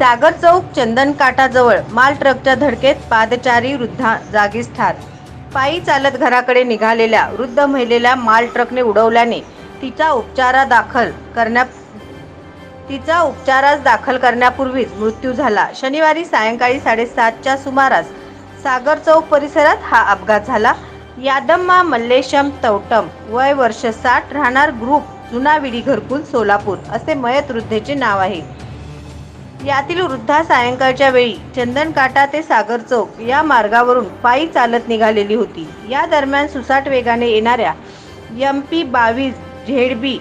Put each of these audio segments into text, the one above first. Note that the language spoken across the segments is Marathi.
सागर चौक चंदन काटाजवळ माल ट्रकच्या धडकेत पादचारी वृद्धा जागीच ठार। पायी चालत घराकडे निघालेल्या वृद्ध महिलेला माल ट्रकने उडवल्याने तिचा उपचारास दाखल करण्यापूर्वीच मृत्यू झाला। शनिवारी सायंकाळी 7:30च्या सुमारास सागर चौक परिसरात हा अपघात झाला। यादम्मा मल्लेशम तवटम, वय वर्ष 60, राहणार ग्रुप जुनाविडी घरकुल सोलापूर असे मयत वृद्धेचे नाव आहे। यातील वृद्धा सायंकाळच्या वेळी चंदनकाटा ते सागर चौक या मार्गावरून पायी चालत निघालेली होती। या दरम्यान सुसाट वेगाने येणाऱ्या MP 22 ZB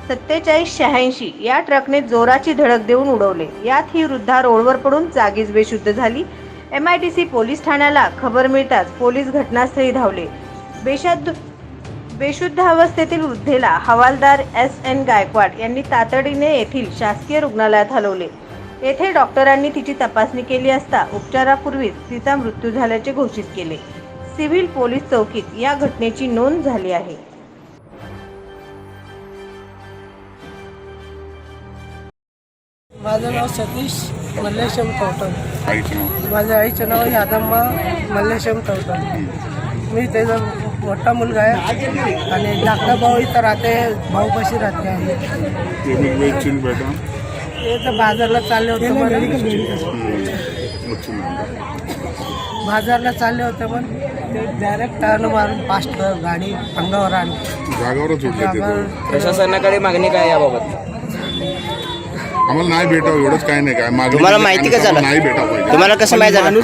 4786 या ट्रकने जोराची धडक देऊन उडवले। यात ही वृद्धा रोडवर पडून जागीच बेशुद्ध झाली। MIDC पोलीस ठाण्याला खबर मिळताच पोलीस घटनास्थळी धावले। बेशुद्ध अवस्थेतील वृद्धेला हवालदार SN गायकवाड यांनी तातडीने येथील शासकीय रुग्णालयात हलवले। येथे डॉक्टरांनी तिची तपासणी केली असता उपचारापूर्वीच तिचा मृत्यू झाल्याचे घोषित केले। सिव्हिल पोलीस चौकीत या घटनेची नोंद झाली आहे। माझं नाव सतीश मल्लेशम तवटम, माझ्या आईचं नाव यादम्मा मल्लेशम तवटम। मी त्याचा मोठा मुलगा आहे आणि धाकटा भाऊ इथं राहते, भाऊपाशी राहते आहे। ते तर बाजारला चालले होते, बाजारला चालले होते पण ते डायरेक्ट टर्न मारून फास्ट गाडी अंगावर आणली। प्रशासनाकडे मागणी काय याबाबत? आम्हाला नाही भेटावं एवढंच काय नाही काय तुम्हाला माहिती कसं झालं? नाही भेटावं पाहिजे। तुम्हाला कसं माहिती झालं?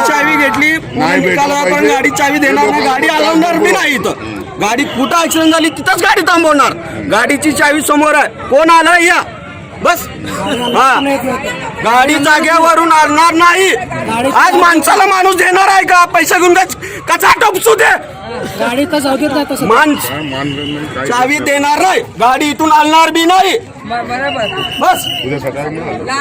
चावी घेतली, आपण गाडी चावी देणार नाही, गाडी हलवणार बी नाही। इथं गाडी कुठं ऍक्सिडेंट झाली तिथंच गाडी थांबवणार, गाडीची चावी समोर आहे, कोण आलं या बस। हा, गाडी जाग्यावरून आणणार नाही। आज माणसाला माणूस देणार आहे का? पैसा घेऊन कचा टपसू दे, गाडी तर जाऊ देत माणूस चावी देणार नाही, गाडी इथून आणणार बी नाही, बस। उद्या सकाळी